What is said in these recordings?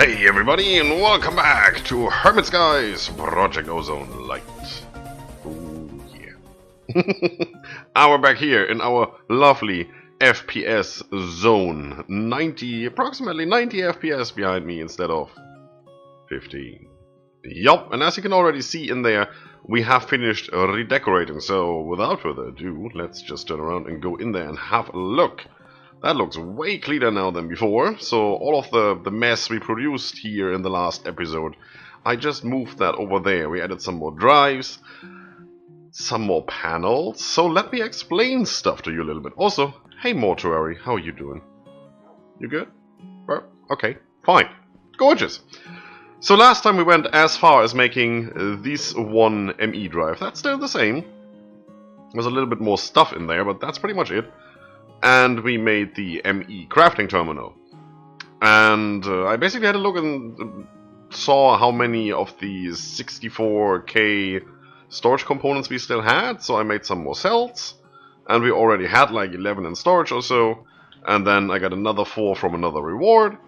Hey everybody, and welcome back to HermitSkies Project Ozone Lite. Ooh, yeah. And we're back here in our lovely FPS zone. Approximately 90 FPS behind me instead of 15. Yup, and as you can already see in there, we have finished redecorating. So without further ado, let's just turn around and go in there and have a look. That looks way cleaner now than before, so all of the mess we produced here in the last episode, I just moved that over there. We added some more drives, some more panels, so let me explain stuff to you a little bit. Also, hey Mortuary, how are you doing? You good? Well, okay, fine. Gorgeous. So last time we went as far as making this one ME drive. That's still the same. There's a little bit more stuff in there, but that's pretty much it. And we made the ME crafting terminal. And I basically had a look and saw how many of these 64K storage components we still had. So I made some more cells. And we already had like 11 in storage or so. And then I got another 4 from another reward.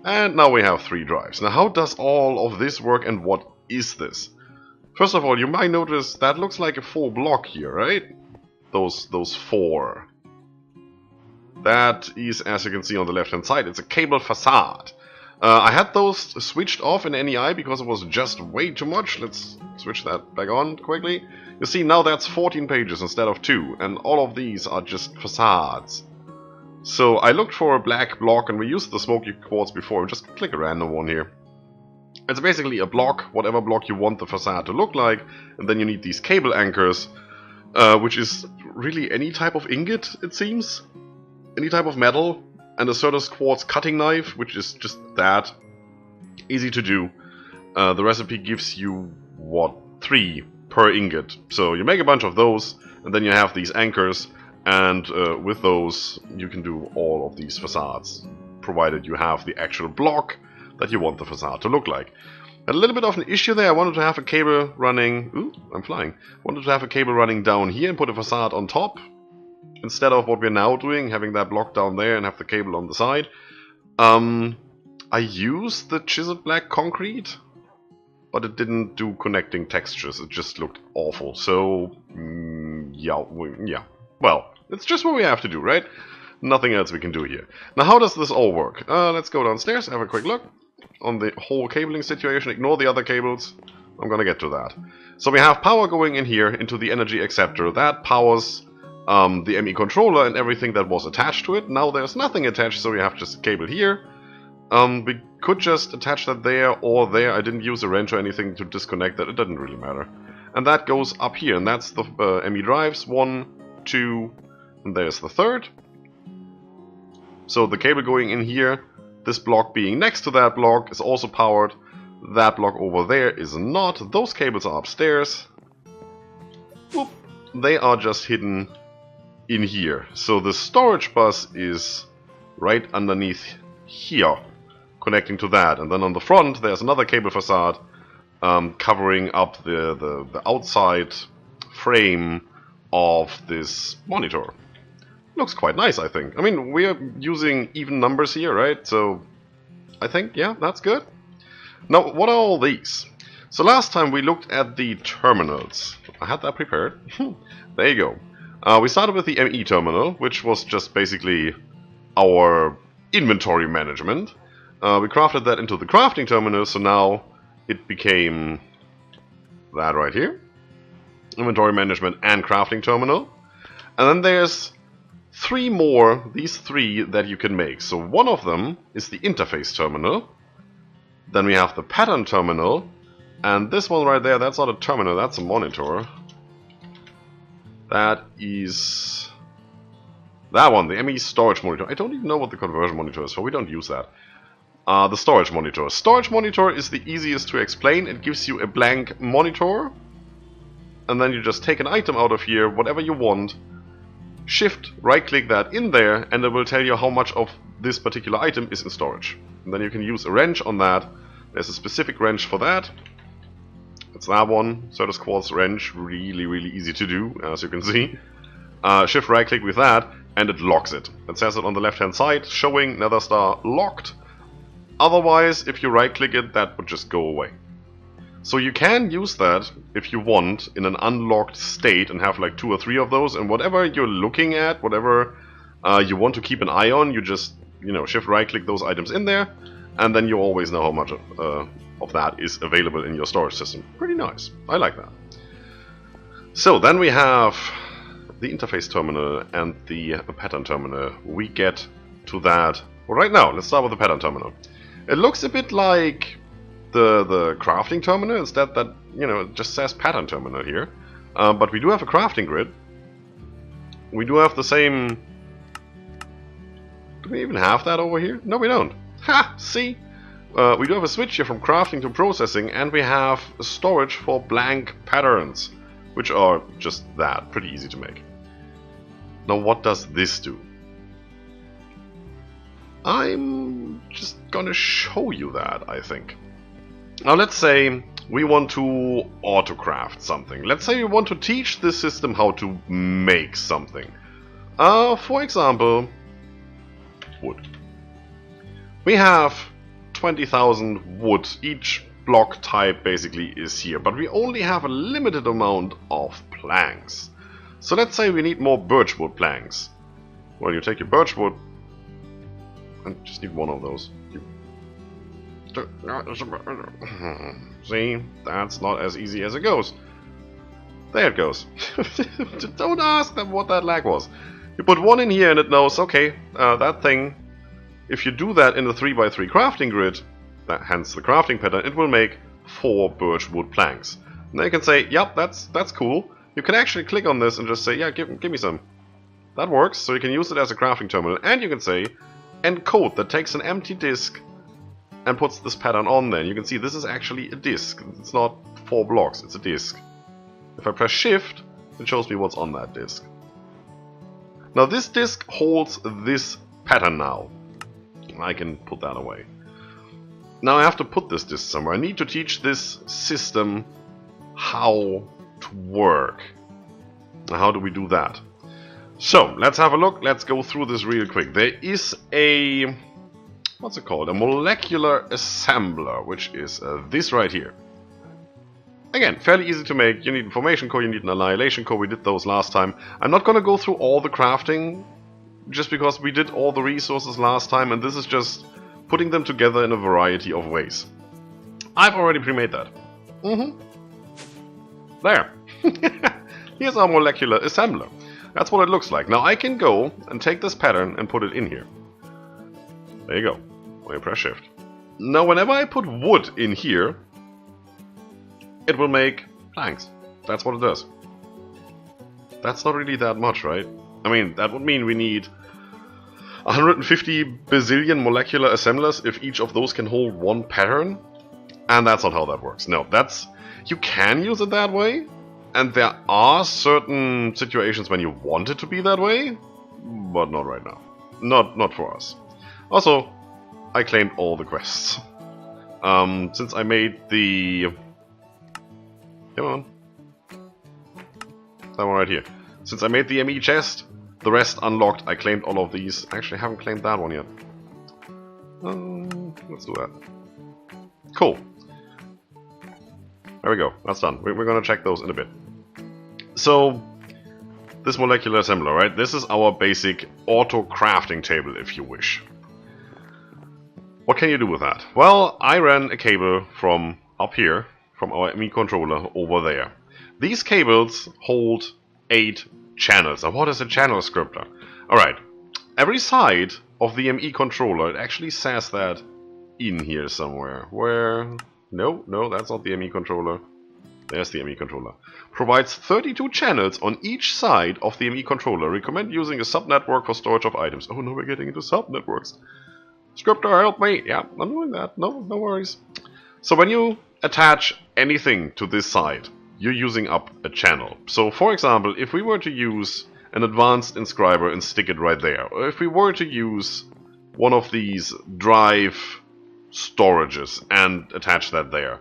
And now we have 3 drives. Now how does all of this work and what is this? First of all, you might notice that looks like a full block here, right? Those 4. That is, as you can see on the left hand side, it's a cable facade. I had those switched off in NEI because it was just way too much. Let's switch that back on quickly. You see, now that's 14 pages instead of 2, and all of these are just facades. So I looked for a black block, and we used the smoky quartz before. Just click a random one here. It's basically a block, whatever block you want the facade to look like, and then you need these cable anchors, which is really any type of ingot, it seems. Any type of metal, and a Certus quartz cutting knife, which is just that. Easy to do. The recipe gives you, what, 3 per ingot. So you make a bunch of those, and then you have these anchors, and with those you can do all of these facades, provided you have the actual block that you want the facade to look like. A little bit of an issue there. I wanted to have a cable running... Ooh, I'm flying. Wanted to have a cable running down here and put a facade on top, instead of what we're now doing, having that block down there and have the cable on the side. I used the chiseled black concrete, but it didn't do connecting textures. It just looked awful. So, yeah. Well, it's just what we have to do, right? Nothing else we can do here. Now, how does this all work? Let's go downstairs, have a quick look on the whole cabling situation. Ignore the other cables. I'm gonna get to that. So we have power going in here into the energy acceptor. That powers the ME controller and everything that was attached to it. Now there's nothing attached, so we have just a cable here. We could just attach that there or there. I didn't use a wrench or anything to disconnect that. It doesn't really matter. And that goes up here, and that's the ME drives. 1, 2, and there's the 3rd. So the cable going in here, this block being next to that block, is also powered. That block over there is not. Those cables are upstairs. Whoop. They are just hidden in here. So the storage bus is right underneath here, connecting to that. And then on the front there's another cable facade covering up the outside frame of this monitor. Looks quite nice, I think. I mean, we are using even numbers here, right? So I think, yeah, that's good. Now, what are all these? So last time we looked at the terminals. I had that prepared. There you go. We started with the ME terminal, which was just basically our inventory management. We crafted that into the crafting terminal, so now it became that right here. Inventory management and crafting terminal. And then there's 3 more, these 3 that you can make. So one of them is the interface terminal. Then we have the pattern terminal. And this one right there, that's not a terminal, that's a monitor. That is that one, the ME storage monitor. I don't even know what the conversion monitor is for. We don't use that. The storage monitor. Storage monitor is the easiest to explain. It gives you a blank monitor, and then you just take an item out of here, whatever you want, shift, right-click that in there, and it will tell you how much of this particular item is in storage. And then you can use a wrench on that. There's a specific wrench for that. It's that one, Certus quartz wrench, really easy to do, as you can see. Shift right click with that, and it locks it. It says it on the left hand side, showing Nether Star locked. Otherwise, if you right-click it, that would just go away. So you can use that, if you want, in an unlocked state and have like 2 or 3 of those, and whatever you're looking at, whatever you want to keep an eye on, you just, you know, shift right-click those items in there, and then you always know how much of that is available in your storage system. Pretty nice. I like that. So then we have the interface terminal and the pattern terminal. We get to that right now. Let's start with the pattern terminal. It looks a bit like the crafting terminal, instead that, you know, it just says pattern terminal here. But we do have a crafting grid. We do have the same... Do we even have that over here? No, we don't. Ha! See? We do have a switch here from crafting to processing, and we have storage for blank patterns, which are just that, pretty easy to make. Now what does this do? I'm just gonna show you that, I think. Now let's say we want to autocraft something. Let's say we want to teach this system how to make something. For example, wood. We have 20,000 wood. Each block type basically is here, but we only have a limited amount of planks. So let's say we need more birchwood planks. Well, you take your birchwood and just need 1 of those. See, that's not as easy as it goes. There it goes. Don't ask them what that lag was. You put 1 in here and it knows, okay, that thing, if you do that in the 3x3 crafting grid, hence the crafting pattern, it will make 4 birchwood planks. And then you can say, yep, that's cool. You can actually click on this and just say, yeah, give me some. That works, so you can use it as a crafting terminal. And you can say, encode, that takes an empty disk and puts this pattern on there. And you can see this is actually a disk. It's not 4 blocks, it's a disk. If I press shift, it shows me what's on that disk. Now this disk holds this pattern now. I can put that away. Now I have to put this disk somewhere. I need to teach this system how to work. Now how do we do that? So let's have a look. Let's go through this real quick. There is a... what's it called? A molecular assembler, which is this right here. Again, fairly easy to make. You need information core, you need an annihilation core. We did those last time. I'm not going to go through all the crafting, just because we did all the resources last time, and this is just putting them together in a variety of ways. I've already pre-made that. There. Here's our molecular assembler. That's what it looks like. Now I can go and take this pattern and put it in here. There you go. When you press shift. Now whenever I put wood in here, it will make planks. That's what it does. That's not really that much, right? I mean, that would mean we need 150 bazillion molecular assemblers if each of those can hold 1 pattern. And that's not how that works. No, that's... You can use it that way, and there are certain situations when you want it to be that way, but not right now. Not for us. Also, I claimed all the quests. Since I made the... Come on. That one right here. Since I made the ME chest, the rest unlocked. I claimed all of these. Actually, I haven't claimed that one yet. Let's do that. Cool. There we go. That's done. We're gonna check those in a bit. So, this molecular assembler, right? This is our basic auto-crafting table, if you wish. What can you do with that? Well, I ran a cable from up here, from our ME controller over there. These cables hold 8 channels. Now, what is a channel, Scryptar? Alright, every side of the ME controller, it actually says that in here somewhere. Where... No, that's not the ME controller. There's the ME controller. Provides 32 channels on each side of the ME controller. Recommend using a subnetwork for storage of items. Oh no, we're getting into subnetworks. Scryptar, help me. Yeah, I'm doing that. No worries. So when you attach anything to this side, you're using up a channel. So for example, if we were to use an advanced inscriber and stick it right there, or if we were to use one of these drive storages and attach that there,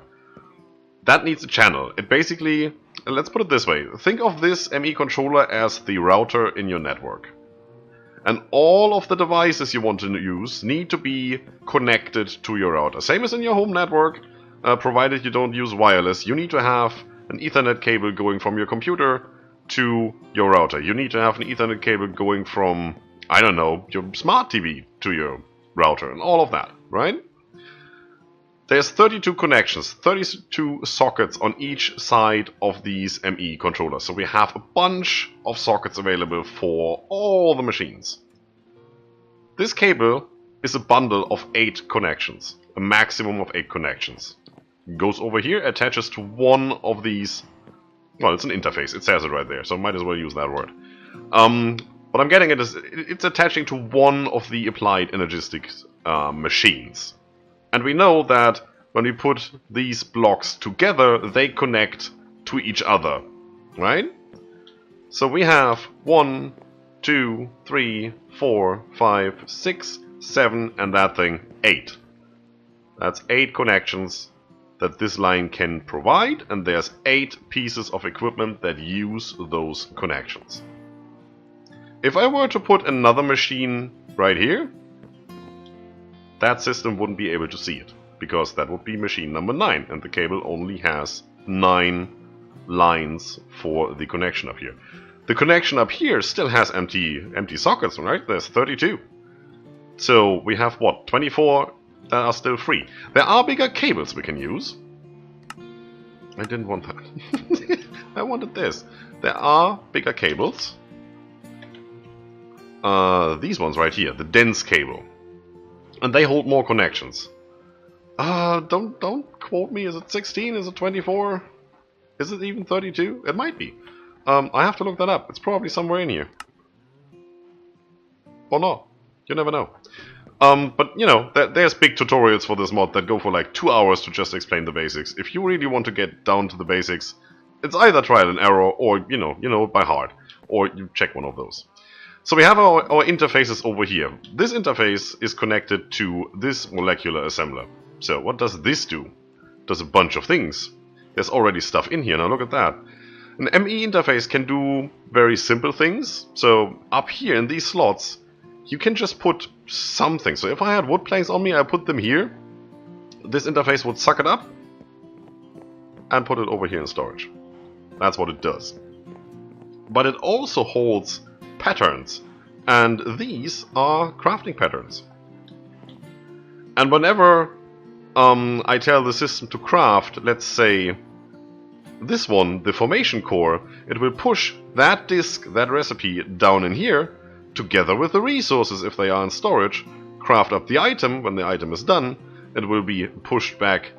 that needs a channel. It basically, let's put it this way, think of this ME controller as the router in your network. And all of the devices you want to use need to be connected to your router. Same as in your home network, provided you don't use wireless. You need to have an Ethernet cable going from your computer to your router. You need to have an Ethernet cable going from, I don't know, your smart TV to your router and all of that, right? There's 32 connections, 32 sockets on each side of these ME controllers. So we have a bunch of sockets available for all the machines. This cable is a bundle of 8 connections, a maximum of 8 connections. Goes over here, attaches to one of these. Well, it's an interface, it says it right there, so I might as well use that word. What I'm getting at is it's attaching to one of the applied ENERGISTICS machines. And we know that when we put these blocks together, they connect to each other, right? So we have 1, 2, 3, 4, 5, 6, 7, and that thing 8. That's 8 connections that this line can provide, and there's 8 pieces of equipment that use those connections. If I were to put another machine right here, that system wouldn't be able to see it, because that would be machine number 9, and the cable only has 9 lines for the connection up here. The connection up here still has empty sockets, right? There's 32. So we have, what, 24 that are still free. There are bigger cables we can use. I didn't want that. I wanted this. There are bigger cables. These ones right here, the dense cable. And they hold more connections. Don't quote me. Is it 16? Is it 24? Is it even 32? It might be. I have to look that up. It's probably somewhere in here. Or not. You never know. But, you know, there's big tutorials for this mod that go for like 2 hours to just explain the basics. If you really want to get down to the basics, it's either trial and error or, you know, by heart. Or you check one of those. So we have our interfaces over here. This interface is connected to this molecular assembler. So what does this do? It does a bunch of things. There's already stuff in here. Now look at that. An ME interface can do very simple things. So up here in these slots, you can just put something. So if I had wood planks on me, I put them here. This interface would suck it up and put it over here in storage. That's what it does. But it also holds patterns, and these are crafting patterns. And whenever I tell the system to craft, let's say this one, the formation core, it will push that disk, that recipe down in here, together with the resources if they are in storage, craft up the item. When the item is done, it will be pushed back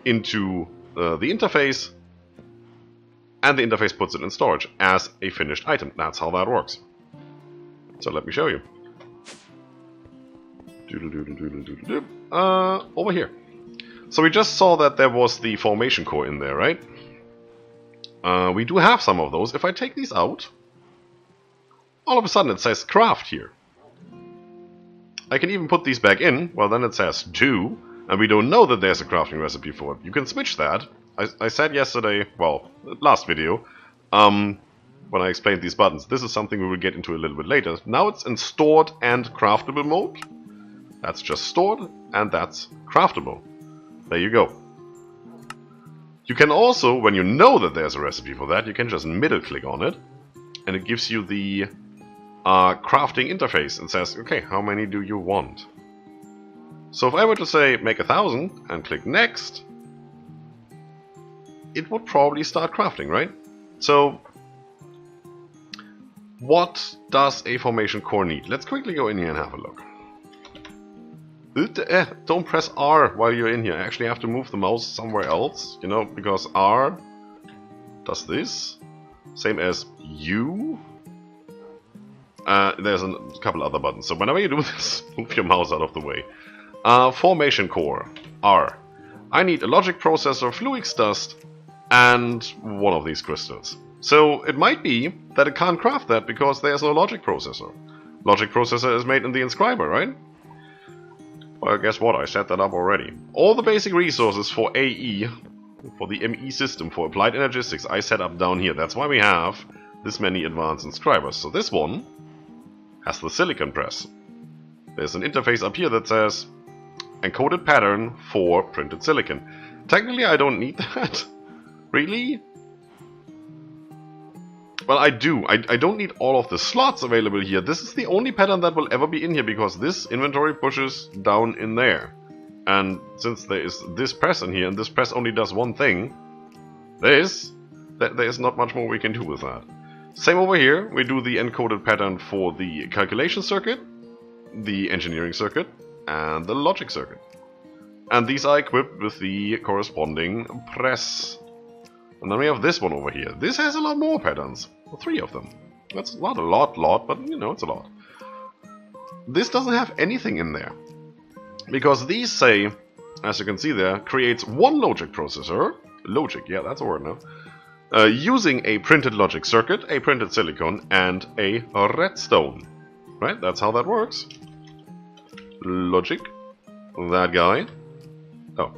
into the interface, and the interface puts it in storage as a finished item. That's how that works. So let me show you. Over here. So we just saw that there was the formation core in there, right? We do have some of those. If I take these out, all of a sudden it says craft here. I can even put these back in. Well, then it says do, and we don't know that there's a crafting recipe for it. You can switch that. I said yesterday, well, last video, when I explained these buttons, this is something we will get into a little bit later. Now it's in stored and craftable mode. That's just stored, and that's craftable. There you go. You can also, when you know that there's a recipe for that, you can just middle click on it, and it gives you the crafting interface and says, okay, how many do you want? So if I were to say make 1,000 and click next, it would probably start crafting, right? So what does a formation core need? Let's quickly go in here and have a look. Don't press R while you're in here. I actually have to move the mouse somewhere else, you know, because R does this. Same as U. There's a couple other buttons. So whenever you do this, move your mouse out of the way. Formation core, R. I need a logic processor, fluix dust, and one of these crystals. So it might be that it can't craft that because there's no logic processor. Logic processor is made in the inscriber, right? Well, guess what? I set that up already. All the basic resources for AE, for the ME system, for applied ENERGISTICS, I set up down here. That's why we have this many advanced inscribers. So this one has the silicon press. There's an interface up here that says encoded pattern for printed silicon. Technically, I don't need that. Really? Well, I do. I don't need all of the slots available here. This is the only pattern that will ever be in here because this inventory pushes down in there. And since there is this press in here and this press only does one thing, there is not much more we can do with that. Same over here. We do the encoded pattern for the calculation circuit, the engineering circuit, and the logic circuit. And these are equipped with the corresponding press. And then we have this one over here. This has a lot more patterns. 3 of them. That's not a lot, but you know, it's a lot. This doesn't have anything in there. Because these say, as you can see there, creates one logic processor. Logic, yeah, that's a word now. Using a printed logic circuit, a printed silicon, and a redstone. Right, that's how that works. Logic. That guy. Oh.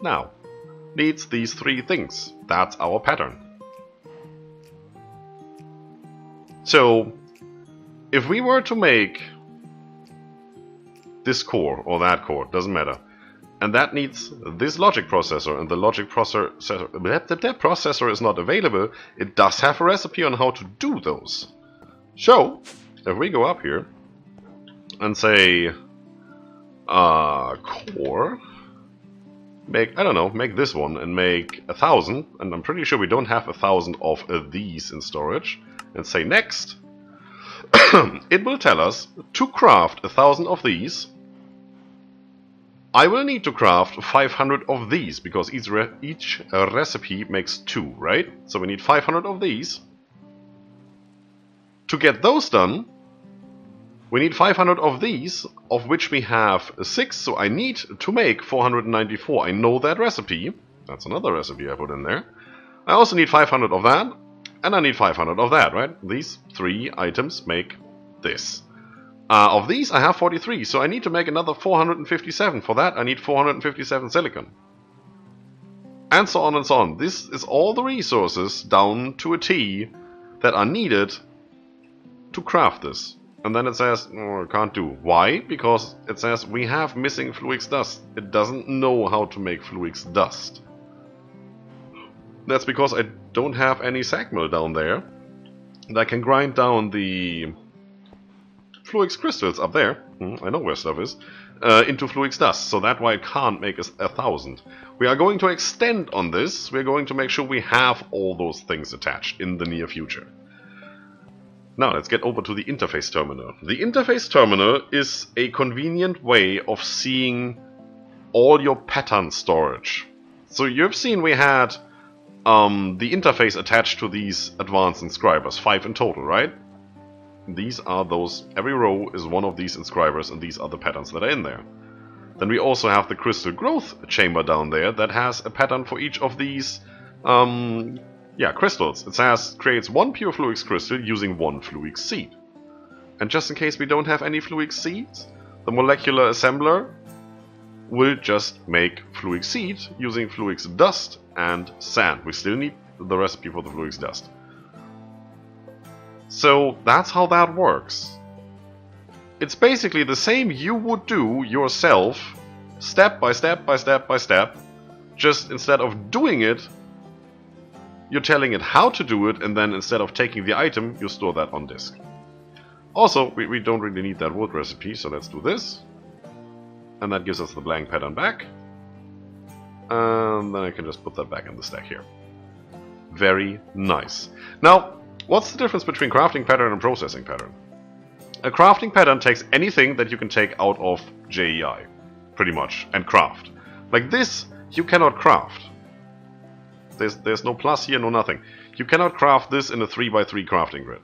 Now. Needs these 3 things. That's our pattern. So, if we were to make this core or that core, doesn't matter, and that needs this logic processor, and the logic processor is not available, it does have a recipe on how to do those. So, if we go up here and say core, make, I don't know, make this one and make 1,000, and I'm pretty sure we don't have 1,000 of these in storage, and say next, it will tell us to craft 1,000 of these. I will need to craft 500 of these, because each recipe makes 2, right? So we need 500 of these. To get those done, we need 500 of these, of which we have 6, so I need to make 494. I know that recipe. That's another recipe I put in there. I also need 500 of that, and I need 500 of that, right? These 3 items make this. Of these, I have 43, so I need to make another 457. For that, I need 457 silicon. And so on and so on. This is all the resources, down to a T, that are needed to craft this. And then it says, oh, I can't do. Why? Because it says we have missing fluix dust. It doesn't know how to make fluix dust. That's because I don't have any sag mill down there that can grind down the fluix crystals up there, I know where stuff is, into fluix dust. So that's why it can't make us 1,000. We are going to extend on this. We're going to make sure we have all those things attached in the near future. Now let's get over to the interface terminal. The interface terminal is a convenient way of seeing all your pattern storage. So you've seen we had the interface attached to these advanced inscribers, 5 in total, right? These are those, every row is one of these inscribers, and these are the patterns that are in there. Then we also have the crystal growth chamber down there that has a pattern for each of these crystals. It says creates 1 pure fluix crystal using 1 fluix seed. And just in case we don't have any fluix seeds, the molecular assembler will just make fluix seed using fluix dust and sand. We still need the recipe for the fluix dust. So that's how that works. It's basically the same you would do yourself, step by step by step by step. Just instead of doing it, you're telling it how to do it, and then instead of taking the item, you store that on disk. Also, we don't really need that wood recipe, so let's do this. And that gives us the blank pattern back. And then I can just put that back in the stack here. Very nice. Now, what's the difference between crafting pattern and processing pattern? A crafting pattern takes anything that you can take out of JEI, pretty much, and craft. Like this, you cannot craft. There's no plus here, no nothing. You cannot craft this in a 3x3 crafting grid.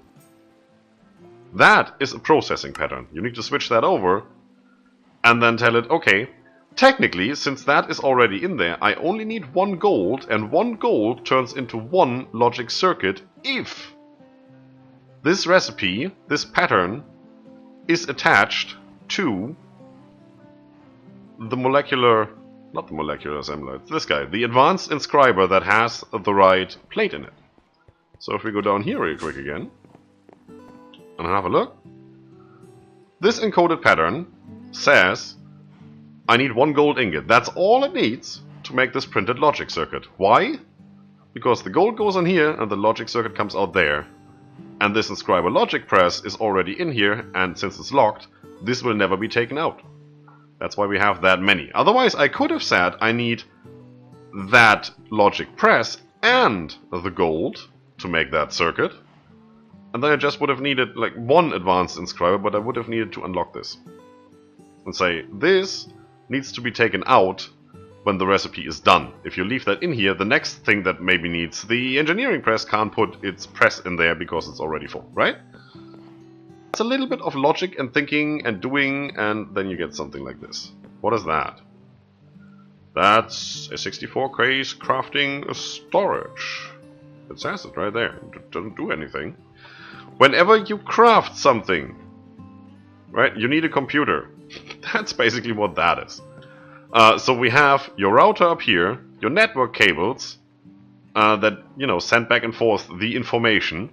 That is a processing pattern. You need to switch that over and then tell it, okay, technically, since that is already in there, I only need 1 gold, and 1 gold turns into 1 logic circuit if this recipe, this pattern, is attached to the molecular, not the molecular assembler, it's this guy, the advanced inscriber that has the right plate in it. So if we go down here real quick again, and have a look. This encoded pattern says I need 1 gold ingot. That's all it needs to make this printed logic circuit. Why? Because the gold goes in here and the logic circuit comes out there. And this inscriber logic press is already in here, and since it's locked, this will never be taken out. That's why we have that many. Otherwise, I could have said I need that logic press and the gold to make that circuit. And then I just would have needed like 1 advanced inscriber, but I would have needed to unlock this. And say, this needs to be taken out when the recipe is done. If you leave that in here, the next thing that maybe needs the engineering press can't put its press in there because it's already full, right? It's a little bit of logic and thinking and doing, and then you get something like this. What is that? That's a 64K crafting storage. It says it right there. It doesn't do anything. Whenever you craft something, right, you need a computer. That's basically what that is. So we have your router up here, your network cables that, you know, send back and forth the information.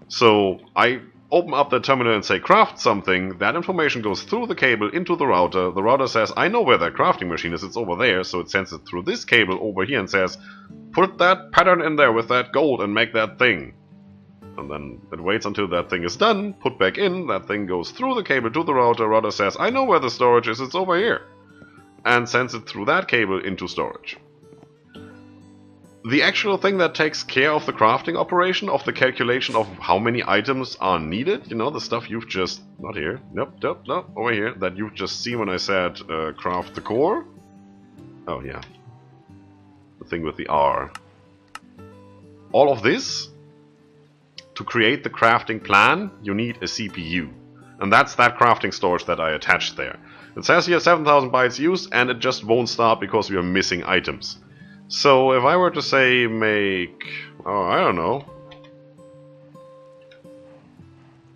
So I open up the terminal and say craft something, that information goes through the cable into the router says I know where that crafting machine is, it's over there, so it sends it through this cable over here and says put that pattern in there with that gold and make that thing. And then it waits until that thing is done, put back in, that thing goes through the cable to the router says I know where the storage is, it's over here. And sends it through that cable into storage. The actual thing that takes care of the crafting operation, of the calculation of how many items are needed, you know, the stuff you've just, not here, nope, over here, that you've just seen when I said craft the core. Oh yeah, the thing with the R. All of this, to create the crafting plan, you need a CPU. And that's that crafting storage that I attached there. It says here 7,000 bytes used, and it just won't start because we are missing items. So if I were to say make, oh, I don't know,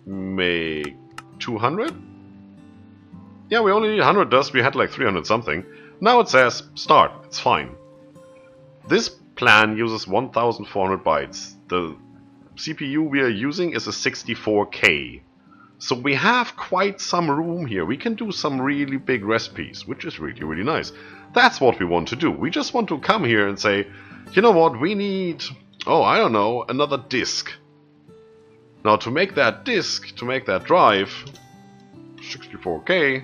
make 200? Yeah, we only need 100 dust, we had like 300 something. Now it says start, it's fine. This plan uses 1,400 bytes. The CPU we are using is a 64K. So we have quite some room here. We can do some really big recipes, which is really, really nice. That's what we want to do. We just want to come here and say, you know what, we need, oh, I don't know, another disk. Now to make that disk, to make that drive, 64K,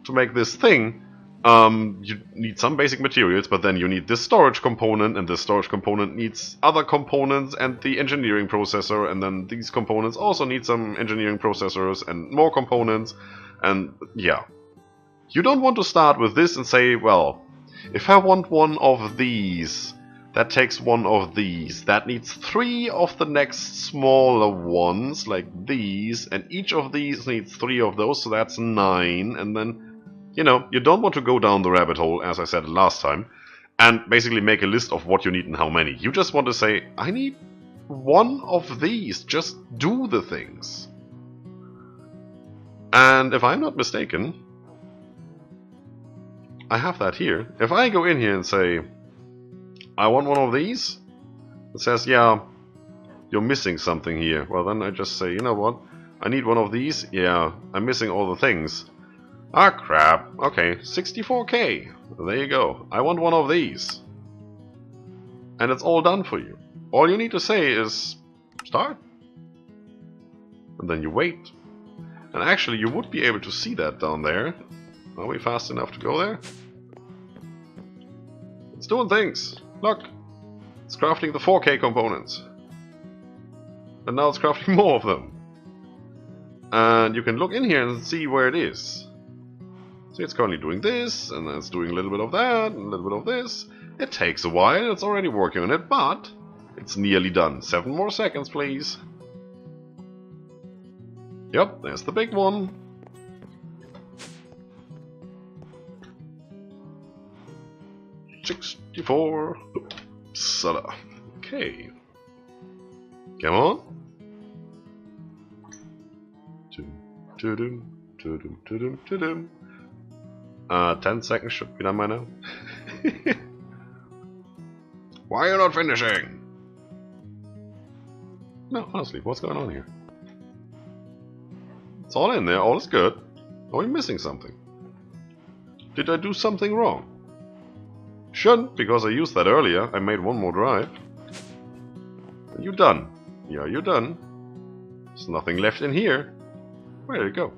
to make this thing, you need some basic materials, but then you need this storage component, and this storage component needs other components and the engineering processor, and then these components also need some engineering processors and more components, and yeah. You don't want to start with this and say, well, if I want one of these, that takes one of these, that needs 3 of the next smaller ones, like these, and each of these needs 3 of those, so that's 9, and then you know, you don't want to go down the rabbit hole, as I said last time, and basically make a list of what you need and how many. You just want to say, I need 1 of these, just do the things. And if I'm not mistaken, I have that here. If I go in here and say, I want 1 of these, it says, yeah, you're missing something here. Well, then I just say, you know what, I need 1 of these, yeah, I'm missing all the things. Ah, crap. Okay, 64K. There you go. I want 1 of these. And it's all done for you. All you need to say is start. And then you wait. And actually, you would be able to see that down there. Are we fast enough to go there? It's doing things. Look. It's crafting the 4K components. And now it's crafting more of them. And you can look in here and see where it is. See, it's currently doing this, and then it's doing a little bit of that, and a little bit of this. It takes a while, it's already working on it, but it's nearly done. 7 more seconds, please. Yep, there's the big one. $64. Upsala. Okay. Come on. 10 seconds should be done by now. Why are you not finishing? No, honestly, what's going on here? It's all in there, all is good. Are we missing something? Did I do something wrong? Shouldn't, because I used that earlier. I made one more drive. Are you done? Yeah, you're done. There's nothing left in here. Where did it go?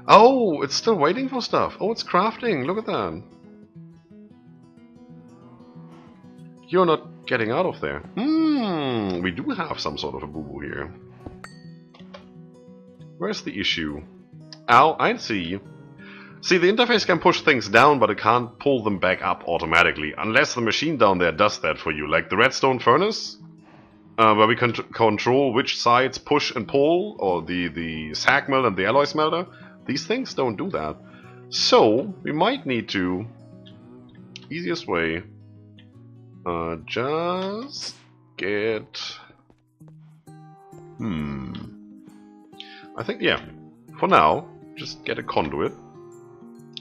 Oh, it's still waiting for stuff. Oh, it's crafting. Look at that. You're not getting out of there. We do have some sort of a boo-boo here. Where's the issue? Oh, I see. See, the interface can push things down, but it can't pull them back up automatically, unless the machine down there does that for you. Like the redstone furnace, where we can control which sides push and pull, or the sag mill and the alloy smelter. These things don't do that. So, we might need to... Easiest way... just get... I think, yeah. For now, just get a conduit.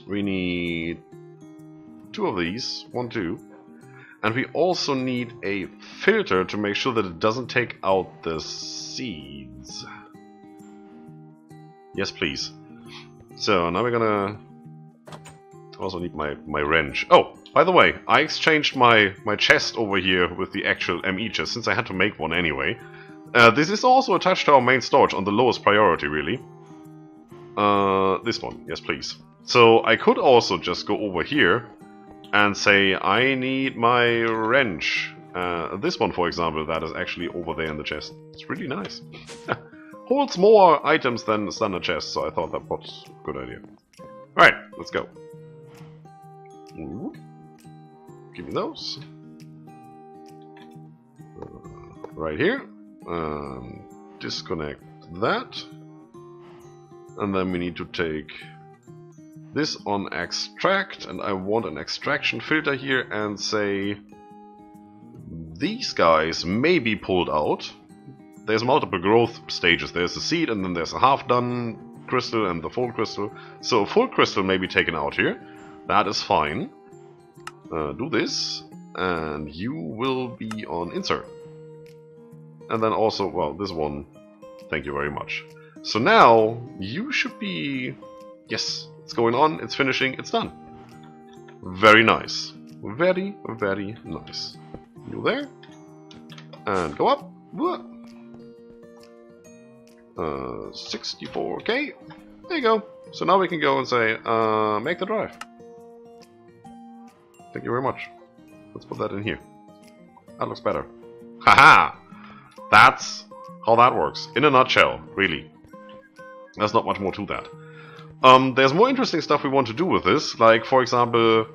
We need 2 of these. 1, 2. And we also need a filter to make sure that it doesn't take out the seeds. Yes, please. So, now we're gonna... also need my wrench. Oh, by the way, I exchanged my chest over here with the actual ME chest, since I had to make one anyway. This is also attached to our main storage on the lowest priority, really. This one, yes please. So I could also just go over here and say, I need my wrench. This one, for example, that is actually over there in the chest. It's really nice. Holds more items than the standard chest, so I thought that was a good idea. Alright, let's go. Ooh. Give me those. Right here. Disconnect that. And then we need to take this on extract, and I want an extraction filter here and say these guys may be pulled out. There's multiple growth stages. There's a seed, and then there's a half done crystal and the full crystal. So a full crystal may be taken out here. That is fine. Do this, and you will be on insert. And then also, well, this one, thank you very much. So now, you should be... Yes, it's going on, it's finishing, it's done. Very nice. Very, very nice. You there? And go up. 64k. There you go. So now we can go and say, make the drive. Thank you very much. Let's put that in here. That looks better. Haha! That's how that works. In a nutshell, really. There's not much more to that. There's more interesting stuff we want to do with this. Like, for example,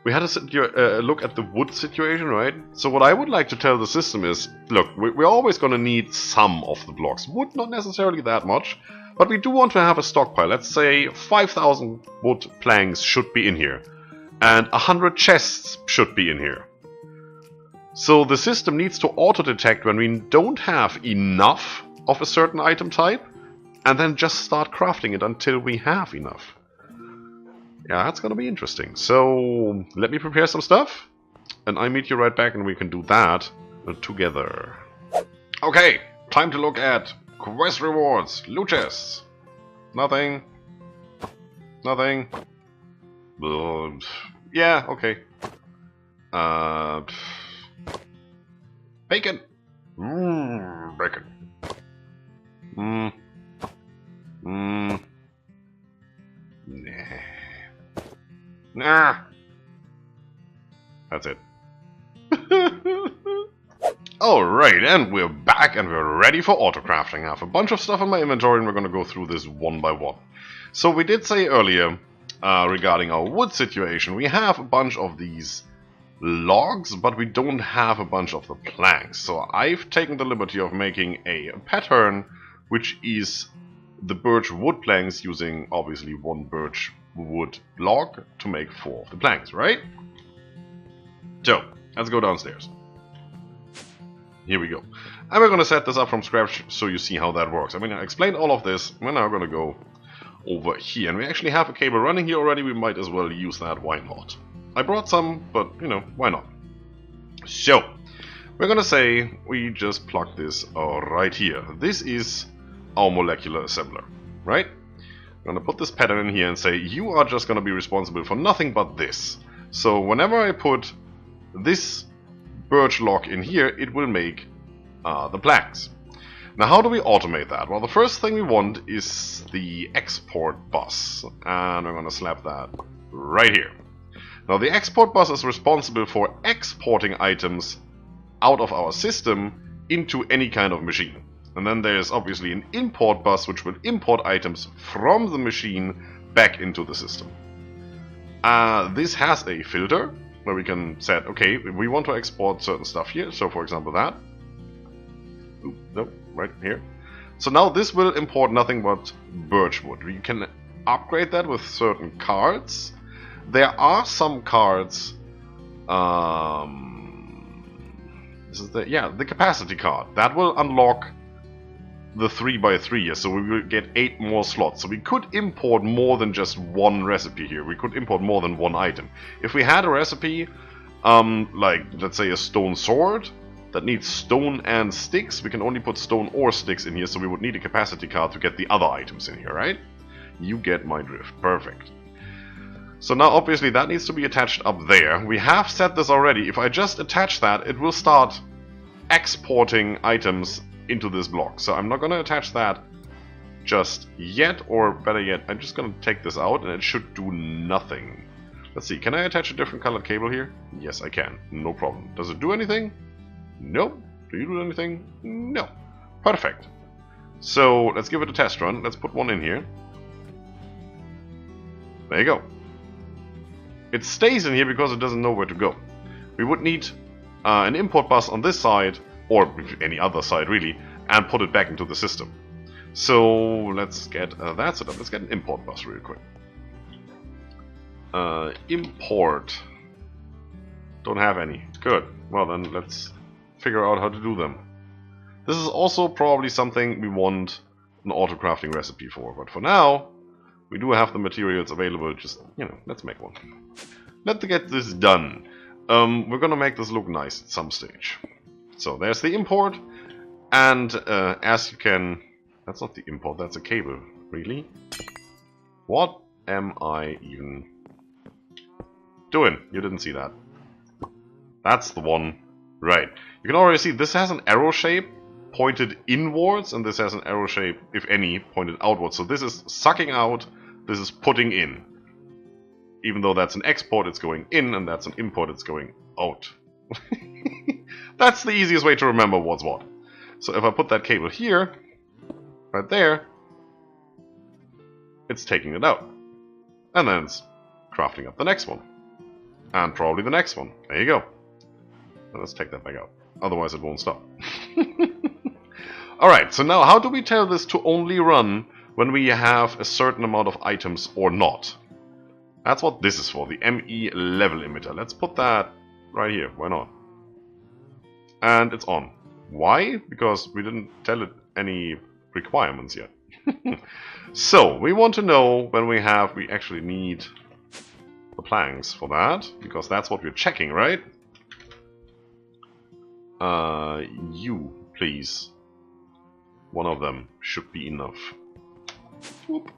we had a look at the wood situation, right? So what I would like to tell the system is, look, we're always going to need some of the blocks. Wood, not necessarily that much, but we do want to have a stockpile. Let's say 5,000 wood planks should be in here. And 100 chests should be in here. So the system needs to auto-detect when we don't have enough of a certain item type, and then just start crafting it until we have enough. Yeah, that's gonna be interesting. So let me prepare some stuff, and I meet you right back, and we can do that together. Okay, time to look at quest rewards, loot chests. Nothing. Nothing. Yeah, okay. Bacon. Bacon. Nah. That's it. Alright, and we're back and we're ready for auto-crafting. I have a bunch of stuff in my inventory and we're gonna go through this one by one. So we did say earlier, regarding our wood situation, we have a bunch of these logs, but we don't have a bunch of the planks. So I've taken the liberty of making a pattern, which is the birch wood planks using obviously 1 birch wood log to make 4 of the planks, right? So, let's go downstairs. Here we go. And we're going to set this up from scratch so you see how that works. I mean, I explained all of this. We're now going to go over here. And we actually have a cable running here already. We might as well use that. Why not? I brought some, but, you know, why not? So, we're going to say we just plug this right here. This is our molecular assembler, right? I'm going to put this pattern in here and say, you are just going to be responsible for nothing but this. So whenever I put this birch log in here, it will make the planks. Now how do we automate that? Well, the first thing we want is the export bus, and I'm going to slap that right here. Now the export bus is responsible for exporting items out of our system into any kind of machine. And then there's obviously an import bus which will import items from the machine back into the system. This has a filter where we can set, okay, we want to export certain stuff here, so for example that. Ooh, no, right here. So now this will import nothing but birchwood. We can upgrade that with certain cards. There are some cards, this is the capacity card. That will unlock the 3x3 here, so we will get 8 more slots. So we could import more than just one recipe here. We could import more than one item. If we had a recipe, like let's say a stone sword that needs stone and sticks, we can only put stone or sticks in here, so we would need a capacity card to get the other items in here, right? You get my drift. Perfect. So now obviously that needs to be attached up there. We have set this already. If I just attach that, it will start exporting items into this block. So I'm not going to attach that just yet, or better yet, I'm just going to take this out and it should do nothing. Let's see, can I attach a different colored cable here? Yes, I can. No problem. Does it do anything? No. Do you do anything? No. Perfect. So let's give it a test run. Let's put one in here. There you go. It stays in here because it doesn't know where to go. We would need an import bus on this side, or any other side really, and put it back into the system. So let's get that set up. Let's get an import bus real quick. Import. Don't have any. Good. Well then let's figure out how to do them. This is also probably something we want an auto crafting recipe for, but for now we do have the materials available. Just, you know, let's make one. Let's get this done. We're gonna make this look nice at some stage. So there's the import, and as you can... That's not the import, that's a cable. Really? What am I even doing? You didn't see that. That's the one. Right. You can already see this has an arrow shape pointed inwards, and this has an arrow shape, if any, pointed outwards. So this is sucking out, this is putting in. Even though that's an export, it's going in, and that's an import, it's going out. That's the easiest way to remember what's what. So if I put that cable here, right there, it's taking it out. And then it's crafting up the next one. And probably the next one. There you go. Now let's take that back out. Otherwise it won't stop. Alright, so now how do we tell this to only run when we have a certain amount of items or not? That's what this is for, the ME level emitter. Let's put that right here. Why not? And it's on. Why? Because we didn't tell it any requirements yet. So, we want to know when we actually need the planks for that, because that's what we're checking, right? You, please. One of them should be enough. Whoop.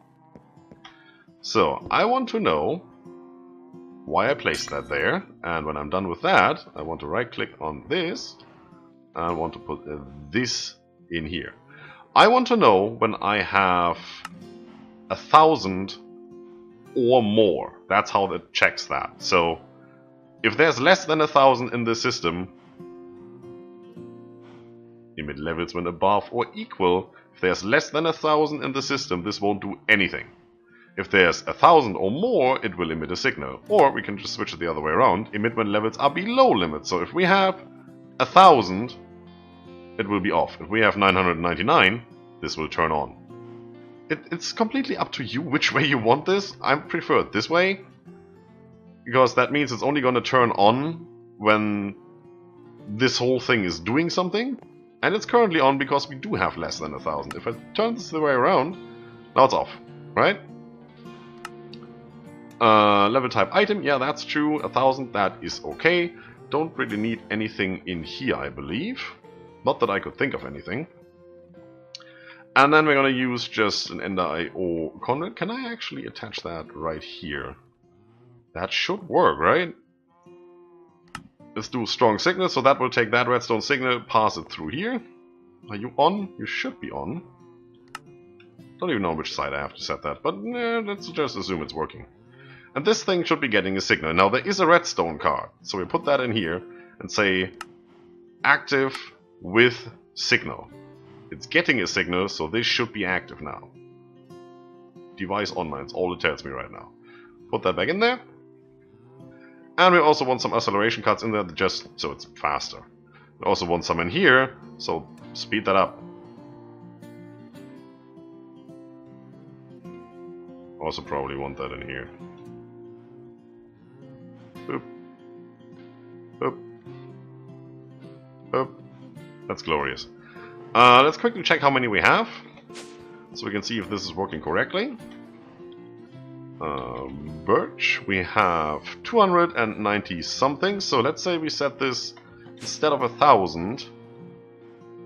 So, I want to know why I placed that there, and when I'm done with that, I want to right click on this, and I want to put this in here. I want to know when I have 1,000 or more. That's how it checks that. So, if there's less than 1,000 in the system, emit levels when above or equal. If there's less than 1,000 in the system, this won't do anything. If there's 1,000 or more, it will emit a signal. Or we can just switch it the other way around, emit when levels are below limit. So if we have 1,000, it will be off. If we have 999, this will turn on. It's completely up to you which way you want this. I prefer it this way, because that means it's only going to turn on when this whole thing is doing something. And it's currently on because we do have less than 1,000. If I turn this the way around, now it's off, right? Level type item, yeah, that's true. 1,000, that is okay. Don't really need anything in here, I believe. Not that I could think of anything. And then we're going to use just an Ender IO conduit. Can I actually attach that right here? That should work, right? Let's do strong signal, so that will take that redstone signal, pass it through here. Are you on? You should be on. Don't even know which side I have to set that, but let's just assume it's working. And this thing should be getting a signal. Now there is a redstone card, so we put that in here and say active with signal. It's getting a signal, so this should be active now. Device online, it's all it tells me right now. Put that back in there. And we also want some acceleration cards in there just so it's faster. We also want some in here, so speed that up. Also probably want that in here. Boop. Boop. Boop. That's glorious. Let's quickly check how many we have, so we can see if this is working correctly. Birch, we have 290 something, so let's say we set this, instead of 1,000,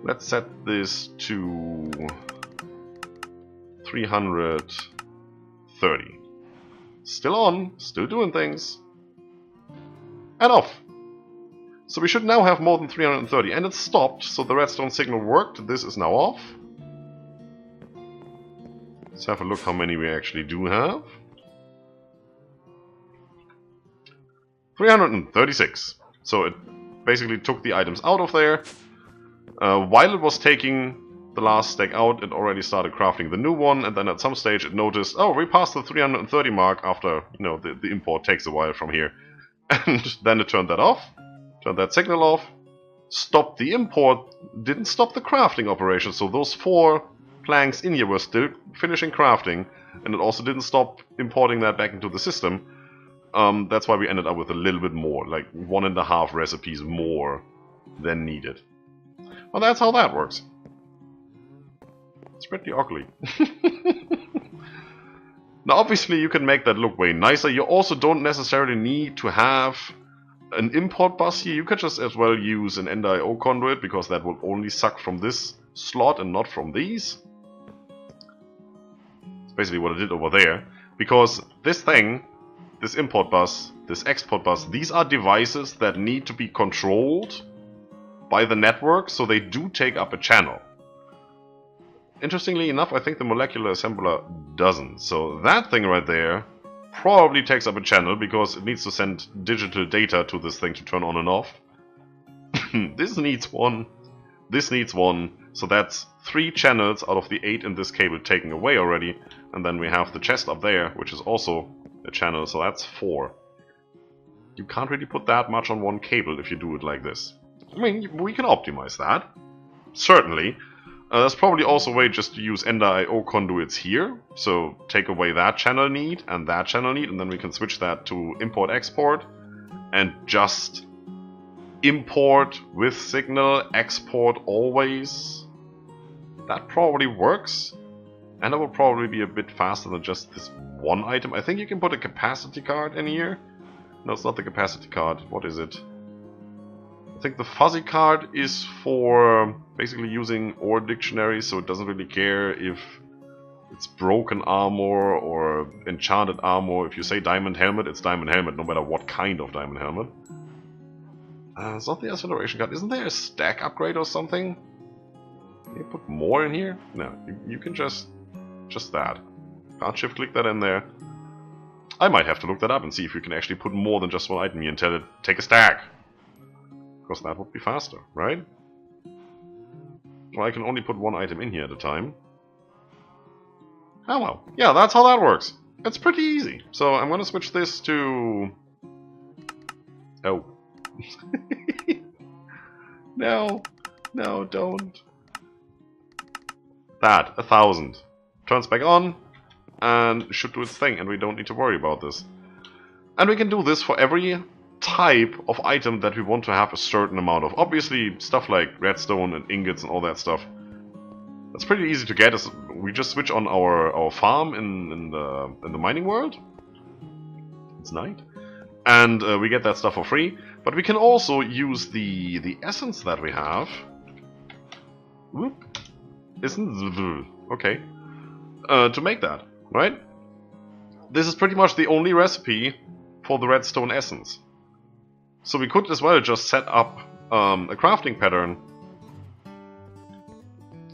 let's set this to 330. Still on, still doing things. And off. So we should now have more than 330, and it stopped, so the redstone signal worked. This is now off. Let's have a look how many we actually do have. 336. So it basically took the items out of there. While it was taking the last stack out, it already started crafting the new one, and then at some stage it noticed, oh, we passed the 330 mark after, you know, the import takes a while from here. And then it turned that off, turned that signal off, stopped the import, didn't stop the crafting operation, so those 4 planks in here were still finishing crafting, and it also didn't stop importing that back into the system. That's why we ended up with a little bit more, like 1.5 recipes more than needed. Well, that's how that works. It's pretty ugly. Now, obviously, you can make that look way nicer. You also don't necessarily need to have an import bus here. You could just as well use an Ender IO conduit, because that will only suck from this slot and not from these. That's basically what I did over there. Because this thing, this import bus, this export bus, these are devices that need to be controlled by the network, so they do take up a channel. Interestingly enough, I think the molecular assembler doesn't. So that thing right there probably takes up a channel, because it needs to send digital data to this thing to turn on and off. This needs one. This needs one. So that's 3 channels out of the 8 in this cable taken away already. And then we have the chest up there, which is also a channel, so that's 4. You can't really put that much on one cable if you do it like this. I mean, we can optimize that. Certainly. There's probably also a way just to use Ender IO conduits here. So take away that channel need, and then we can switch that to import-export. And just import with signal, export always. That probably works. And it will probably be a bit faster than just this one item. I think you can put a capacity card in here. No, it's not the capacity card. What is it? I think the fuzzy card is for basically using ore dictionary, so it doesn't really care if it's broken armor or enchanted armor. If you say diamond helmet, it's diamond helmet, no matter what kind of diamond helmet. It's not the acceleration card. Isn't there a stack upgrade or something? Can you put more in here? No, you can just that. Can't shift click that in there. I might have to look that up and see if you can actually put more than just one item here and tell it, take a stack. Because that would be faster, right? Well, I can only put one item in here at a time. Oh well. Yeah, that's how that works. It's pretty easy. So I'm going to switch this to... Oh. No. No, don't. That, 1,000. Turns back on, and should do its thing, and we don't need to worry about this. And we can do this for every type of item that we want to have a certain amount of. Obviously, stuff like redstone and ingots and all that stuff, that's pretty easy to get. We just switch on our farm in the mining world. It's night. And we get that stuff for free. But we can also use the essence that we have. Whoop. isn't okay to make that, right? This is pretty much the only recipe for the redstone essence. So we could as well just set up a crafting pattern,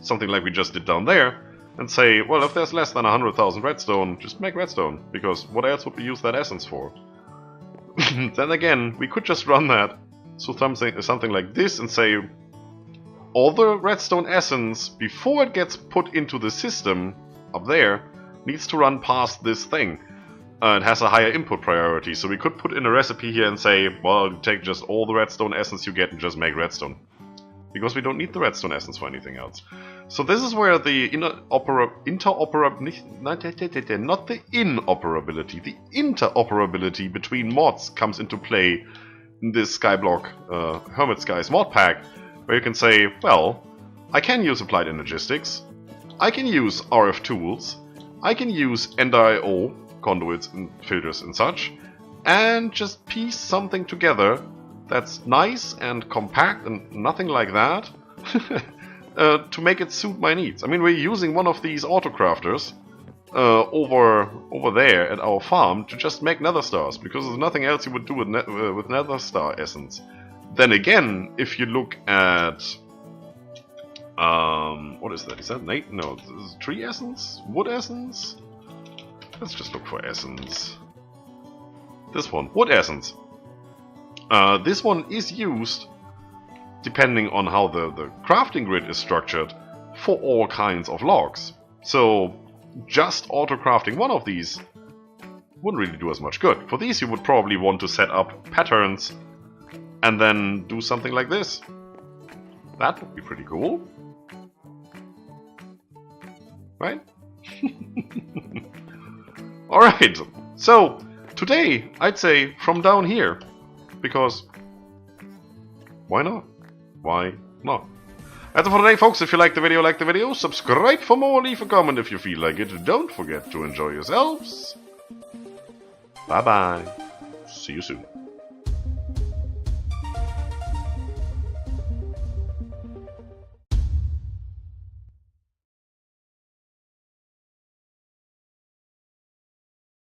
something like we just did down there, and say, well, if there's less than 100,000 redstone, just make redstone, because what else would we use that essence for? Then again, we could just run that so something like this and say, all the redstone essence, before it gets put into the system up there, needs to run past this thing. It has a higher input priority, so we could put in a recipe here and say, well, take just all the redstone essence you get and just make redstone. Because we don't need the redstone essence for anything else. So this is where the interoperability between mods comes into play in this Skyblock HermitSkies mod pack, where you can say, well, I can use applied energistics, I can use RF tools, I can use NDIO conduits and filters and such, and just piece something together that's nice and compact and nothing like that to make it suit my needs. I mean, we're using one of these autocrafters over there at our farm to just make nether stars, because there's nothing else you would do with nether star essence. Then again, if you look at what is that? Is that no? This is tree essence? Wood essence? Let's just look for essence. This one, wood essence. This one is used, depending on how the crafting grid is structured, for all kinds of logs. So just auto-crafting one of these wouldn't really do as much good. For these you would probably want to set up patterns and then do something like this. That would be pretty cool. Right? Alright, so today I'd say from down here, because why not? Why not? That's it for today, folks. If you like the video, subscribe for more, leave a comment if you feel like it. Don't forget to enjoy yourselves. Bye bye. See you soon.